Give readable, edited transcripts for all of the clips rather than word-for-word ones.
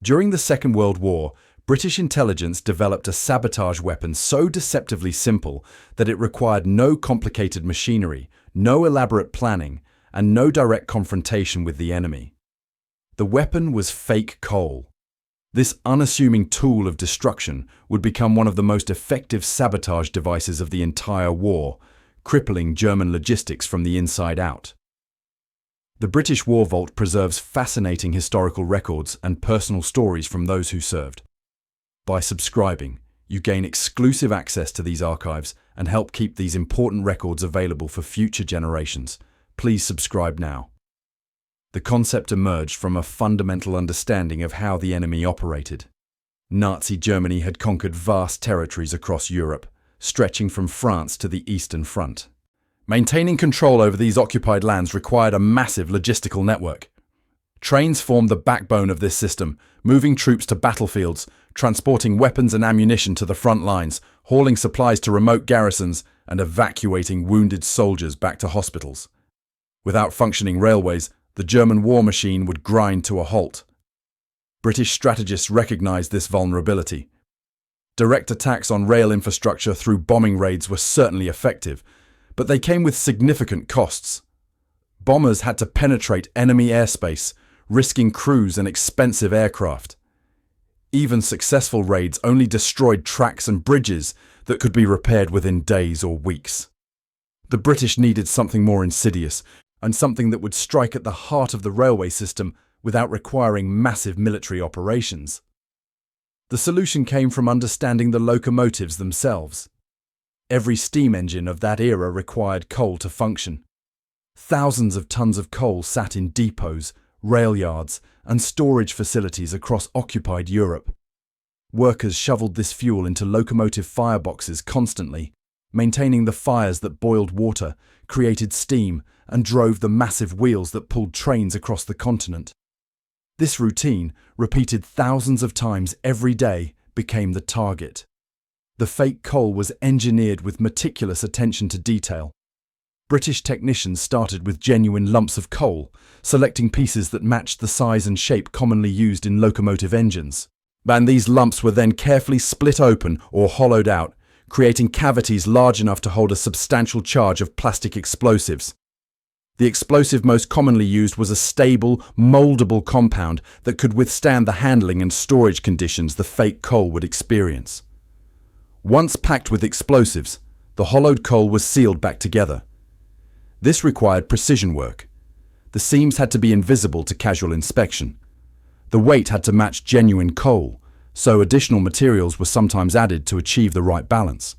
During the Second World War, British intelligence developed a sabotage weapon so deceptively simple that it required no complicated machinery, no elaborate planning, and no direct confrontation with the enemy. The weapon was fake coal. This unassuming tool of destruction would become one of the most effective sabotage devices of the entire war, crippling German logistics from the inside out. The British War Vault preserves fascinating historical records and personal stories from those who served. By subscribing, you gain exclusive access to these archives and help keep these important records available for future generations. Please subscribe now. The concept emerged from a fundamental understanding of how the enemy operated. Nazi Germany had conquered vast territories across Europe, stretching from France to the Eastern Front. Maintaining control over these occupied lands required a massive logistical network. Trains formed the backbone of this system, moving troops to battlefields, transporting weapons and ammunition to the front lines, hauling supplies to remote garrisons, and evacuating wounded soldiers back to hospitals. Without functioning railways, the German war machine would grind to a halt. British strategists recognized this vulnerability. Direct attacks on rail infrastructure through bombing raids were certainly effective, but they came with significant costs. Bombers had to penetrate enemy airspace, risking crews and expensive aircraft. Even successful raids only destroyed tracks and bridges that could be repaired within days or weeks. The British needed something more insidious, and something that would strike at the heart of the railway system without requiring massive military operations. The solution came from understanding the locomotives themselves. Every steam engine of that era required coal to function. Thousands of tons of coal sat in depots, rail yards, and storage facilities across occupied Europe. Workers shoveled this fuel into locomotive fireboxes constantly, maintaining the fires that boiled water, created steam, and drove the massive wheels that pulled trains across the continent. This routine, repeated thousands of times every day, became the target. The fake coal was engineered with meticulous attention to detail. British technicians started with genuine lumps of coal, selecting pieces that matched the size and shape commonly used in locomotive engines. And these lumps were then carefully split open or hollowed out, creating cavities large enough to hold a substantial charge of plastic explosives. The explosive most commonly used was a stable, moldable compound that could withstand the handling and storage conditions the fake coal would experience. Once packed with explosives, the hollowed coal was sealed back together. This required precision work. The seams had to be invisible to casual inspection. The weight had to match genuine coal, so additional materials were sometimes added to achieve the right balance.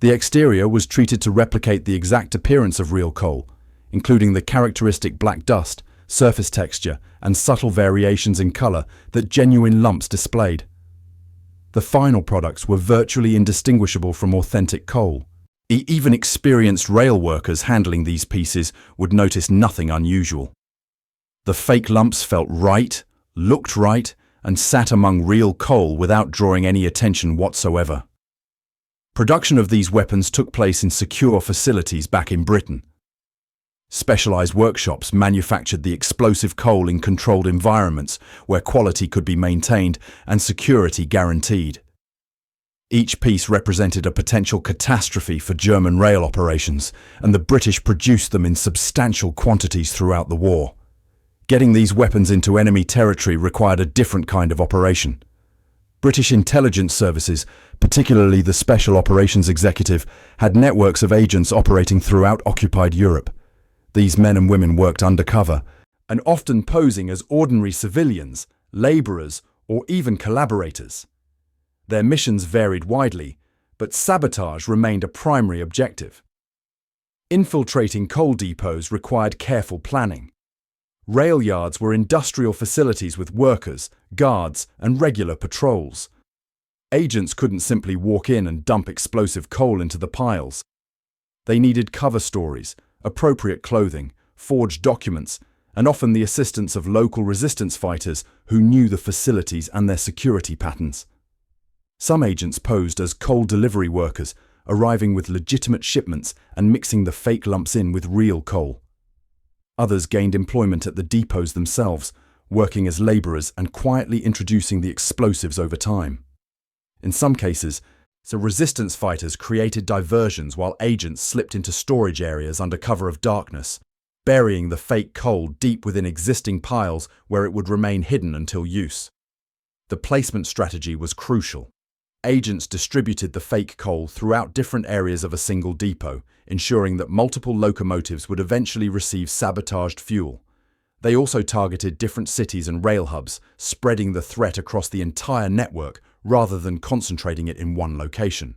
The exterior was treated to replicate the exact appearance of real coal, including the characteristic black dust, surface texture, and subtle variations in color that genuine lumps displayed. The final products were virtually indistinguishable from authentic coal. Even experienced rail workers handling these pieces would notice nothing unusual. The fake lumps felt right, looked right, and sat among real coal without drawing any attention whatsoever. Production of these weapons took place in secure facilities back in Britain. Specialized workshops manufactured the explosive coal in controlled environments where quality could be maintained and security guaranteed. Each piece represented a potential catastrophe for German rail operations, and the British produced them in substantial quantities throughout the war. Getting these weapons into enemy territory required a different kind of operation. British intelligence services, particularly the Special Operations Executive, had networks of agents operating throughout occupied Europe. These men and women worked undercover, and often posing as ordinary civilians, laborers, or even collaborators. Their missions varied widely, but sabotage remained a primary objective. Infiltrating coal depots required careful planning. Rail yards were industrial facilities with workers, guards, and regular patrols. Agents couldn't simply walk in and dump explosive coal into the piles. They needed cover stories, appropriate clothing, forged documents, and often the assistance of local resistance fighters who knew the facilities and their security patterns. Some agents posed as coal delivery workers, arriving with legitimate shipments and mixing the fake lumps in with real coal. Others gained employment at the depots themselves, working as laborers and quietly introducing the explosives over time. In some cases, resistance fighters created diversions while agents slipped into storage areas under cover of darkness, burying the fake coal deep within existing piles where it would remain hidden until use. The placement strategy was crucial. Agents distributed the fake coal throughout different areas of a single depot, ensuring that multiple locomotives would eventually receive sabotaged fuel. They also targeted different cities and rail hubs, spreading the threat across the entire network rather than concentrating it in one location.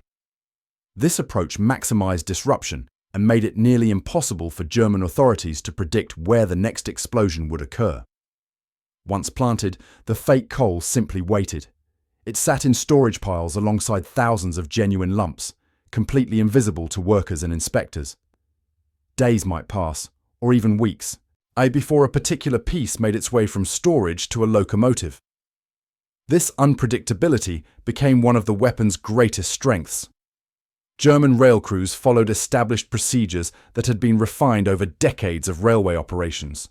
This approach maximized disruption and made it nearly impossible for German authorities to predict where the next explosion would occur. Once planted, the fake coal simply waited. It sat in storage piles alongside thousands of genuine lumps, completely invisible to workers and inspectors. Days might pass, or even weeks, before a particular piece made its way from storage to a locomotive. This unpredictability became one of the weapon's greatest strengths. German rail crews followed established procedures that had been refined over decades of railway operations.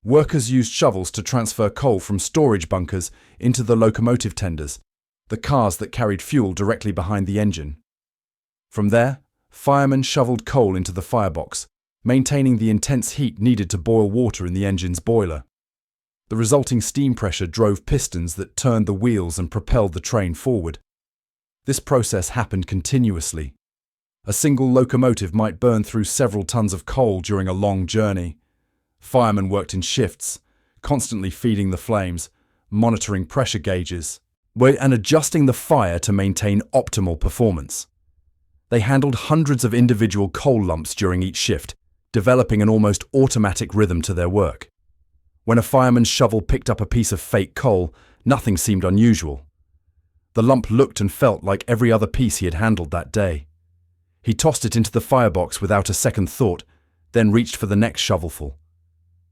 Workers used shovels to transfer coal from storage bunkers into the locomotive tenders, the cars that carried fuel directly behind the engine. From there, firemen shoveled coal into the firebox, maintaining the intense heat needed to boil water in the engine's boiler. The resulting steam pressure drove pistons that turned the wheels and propelled the train forward. This process happened continuously. A single locomotive might burn through several tons of coal during a long journey. Firemen worked in shifts, constantly feeding the flames, monitoring pressure gauges, and adjusting the fire to maintain optimal performance. They handled hundreds of individual coal lumps during each shift, developing an almost automatic rhythm to their work. When a fireman's shovel picked up a piece of fake coal, nothing seemed unusual. The lump looked and felt like every other piece he had handled that day. He tossed it into the firebox without a second thought, then reached for the next shovelful.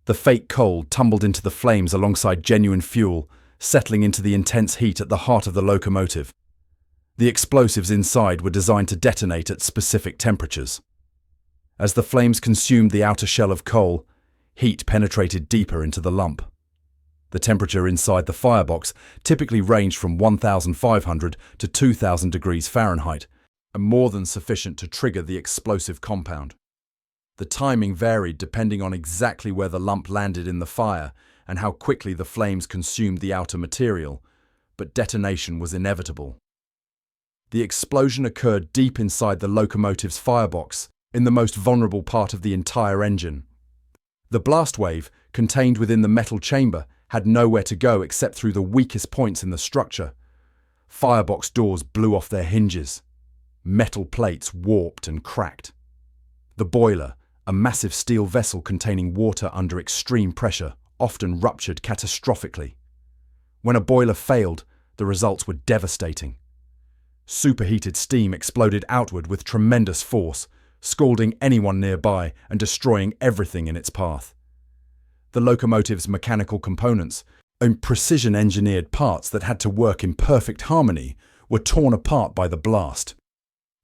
The fake coal tumbled into the flames alongside genuine fuel, settling into the intense heat at the heart of the locomotive. The explosives inside were designed to detonate at specific temperatures. As the flames consumed the outer shell of coal, heat penetrated deeper into the lump. The temperature inside the firebox typically ranged from 1,500 to 2,000 degrees Fahrenheit, and more than sufficient to trigger the explosive compound. The timing varied depending on exactly where the lump landed in the fire and how quickly the flames consumed the outer material, but detonation was inevitable. The explosion occurred deep inside the locomotive's firebox, in the most vulnerable part of the entire engine. The blast wave, contained within the metal chamber, had nowhere to go except through the weakest points in the structure. Firebox doors blew off their hinges. Metal plates warped and cracked. The boiler, a massive steel vessel containing water under extreme pressure, often ruptured catastrophically. When a boiler failed, the results were devastating. Superheated steam exploded outward with tremendous force, scalding anyone nearby and destroying everything in its path. The locomotive's mechanical components, and precision-engineered parts that had to work in perfect harmony, were torn apart by the blast.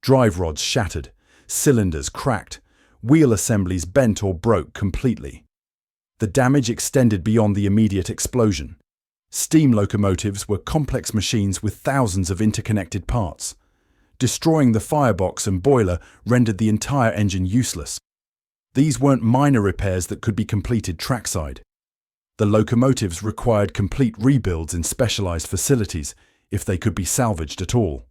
Drive rods shattered, cylinders cracked, wheel assemblies bent or broke completely. The damage extended beyond the immediate explosion. Steam locomotives were complex machines with thousands of interconnected parts. Destroying the firebox and boiler rendered the entire engine useless. These weren't minor repairs that could be completed trackside. The locomotives required complete rebuilds in specialized facilities if they could be salvaged at all.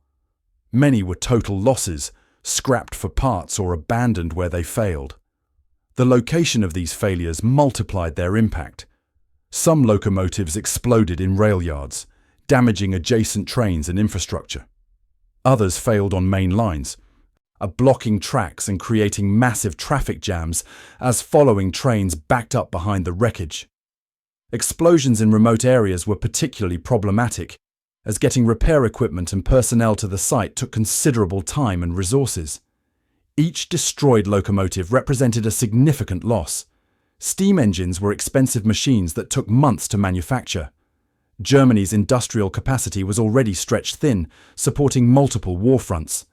Many were total losses, scrapped for parts or abandoned where they failed. The location of these failures multiplied their impact. Some locomotives exploded in rail yards, damaging adjacent trains and infrastructure. Others failed on main lines, blocking tracks and creating massive traffic jams as following trains backed up behind the wreckage. Explosions in remote areas were particularly problematic, as getting repair equipment and personnel to the site took considerable time and resources. Each destroyed locomotive represented a significant loss. Steam engines were expensive machines that took months to manufacture. Germany's industrial capacity was already stretched thin, supporting multiple war fronts.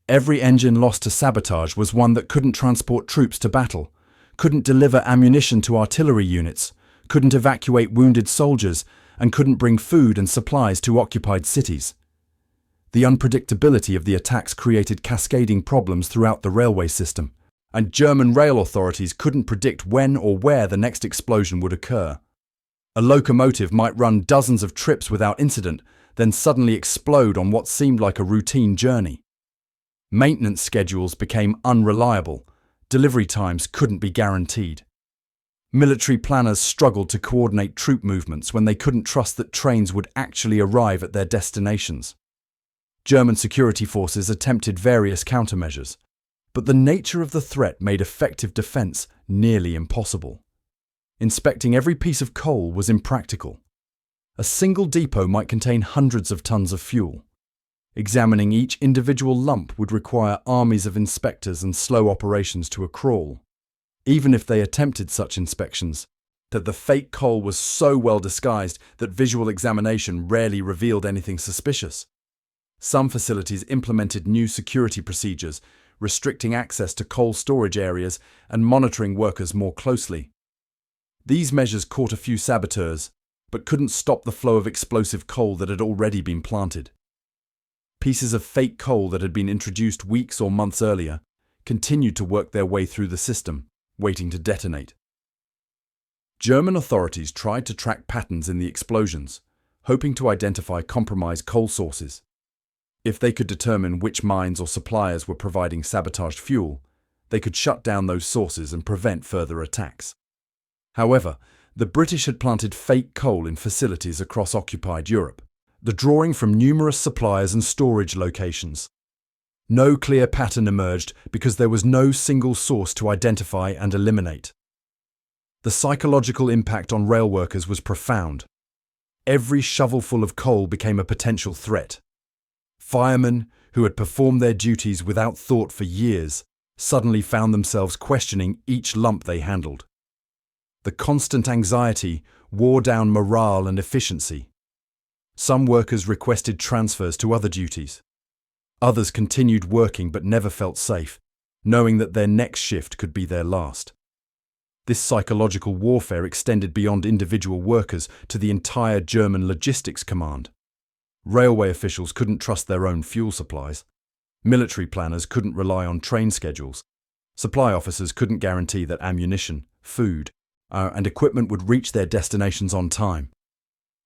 Every engine lost to sabotage was one that couldn't transport troops to battle, couldn't deliver ammunition to artillery units, couldn't evacuate wounded soldiers, and couldn't bring food and supplies to occupied cities. The unpredictability of the attacks created cascading problems throughout the railway system, and German rail authorities couldn't predict when or where the next explosion would occur. A locomotive might run dozens of trips without incident, then suddenly explode on what seemed like a routine journey. Maintenance schedules became unreliable. Delivery times couldn't be guaranteed. Military planners struggled to coordinate troop movements when they couldn't trust that trains would actually arrive at their destinations. German security forces attempted various countermeasures, but the nature of the threat made effective defense nearly impossible. Inspecting every piece of coal was impractical. A single depot might contain hundreds of tons of fuel. Examining each individual lump would require armies of inspectors and slow operations to a crawl. Even if they attempted such inspections, that the fake coal was so well disguised that visual examination rarely revealed anything suspicious. Some facilities implemented new security procedures, restricting access to coal storage areas and monitoring workers more closely. These measures caught a few saboteurs, but couldn't stop the flow of explosive coal that had already been planted. Pieces of fake coal that had been introduced weeks or months earlier continued to work their way through the system, waiting to detonate. German authorities tried to track patterns in the explosions, hoping to identify compromised coal sources. If they could determine which mines or suppliers were providing sabotaged fuel, they could shut down those sources and prevent further attacks. However, the British had planted fake coal in facilities across occupied Europe, the drawing from numerous suppliers and storage locations. No clear pattern emerged because there was no single source to identify and eliminate. The psychological impact on rail workers was profound. Every shovelful of coal became a potential threat. Firemen, who had performed their duties without thought for years, suddenly found themselves questioning each lump they handled. The constant anxiety wore down morale and efficiency. Some workers requested transfers to other duties. Others continued working but never felt safe, knowing that their next shift could be their last. This psychological warfare extended beyond individual workers to the entire German logistics command. Railway officials couldn't trust their own fuel supplies. Military planners couldn't rely on train schedules. Supply officers couldn't guarantee that ammunition, food, and equipment would reach their destinations on time.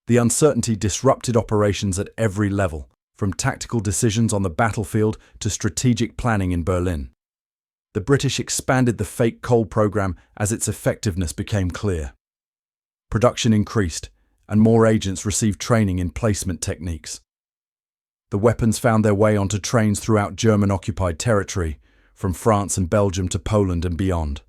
The uncertainty disrupted operations at every level, from tactical decisions on the battlefield to strategic planning in Berlin. The British expanded the fake coal program as its effectiveness became clear. Production increased, and more agents received training in placement techniques. The weapons found their way onto trains throughout German-occupied territory, from France and Belgium to Poland and beyond.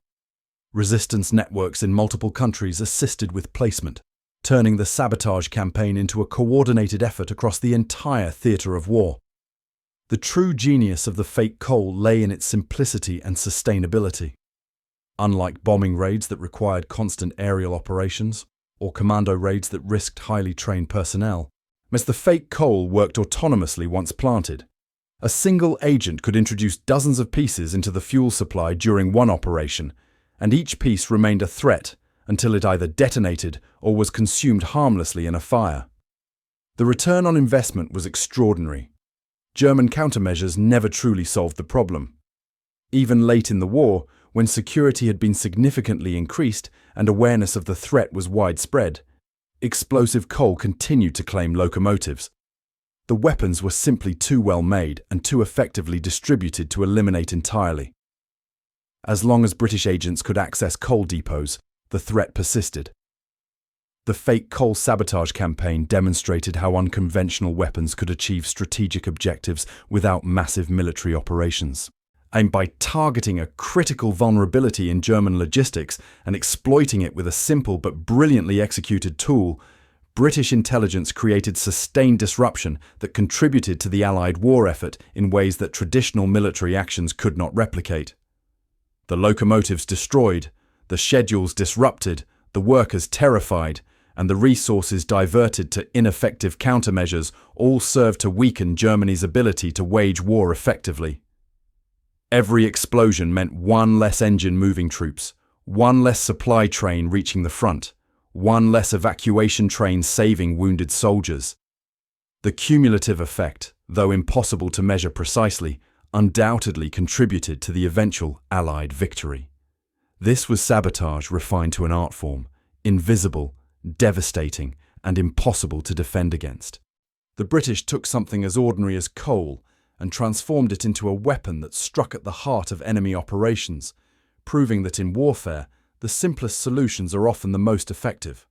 Resistance networks in multiple countries assisted with placement, turning the sabotage campaign into a coordinated effort across the entire theatre of war. The true genius of the fake coal lay in its simplicity and sustainability. Unlike bombing raids that required constant aerial operations, or commando raids that risked highly trained personnel, as the fake coal worked autonomously once planted. A single agent could introduce dozens of pieces into the fuel supply during one operation, and each piece remained a threat until it either detonated or was consumed harmlessly in a fire. The return on investment was extraordinary. German countermeasures never truly solved the problem. Even late in the war, when security had been significantly increased and awareness of the threat was widespread, explosive coal continued to claim locomotives. The weapons were simply too well made and too effectively distributed to eliminate entirely. As long as British agents could access coal depots, the threat persisted. The fake coal sabotage campaign demonstrated how unconventional weapons could achieve strategic objectives without massive military operations. And by targeting a critical vulnerability in German logistics and exploiting it with a simple but brilliantly executed tool, British intelligence created sustained disruption that contributed to the Allied war effort in ways that traditional military actions could not replicate. The locomotives destroyed, the schedules disrupted, the workers terrified, and the resources diverted to ineffective countermeasures all served to weaken Germany's ability to wage war effectively. Every explosion meant one less engine moving troops, one less supply train reaching the front, one less evacuation train saving wounded soldiers. The cumulative effect, though impossible to measure precisely, undoubtedly contributed to the eventual Allied victory. This was sabotage refined to an art form, invisible, devastating, and impossible to defend against. The British took something as ordinary as coal and transformed it into a weapon that struck at the heart of enemy operations, proving that in warfare, the simplest solutions are often the most effective.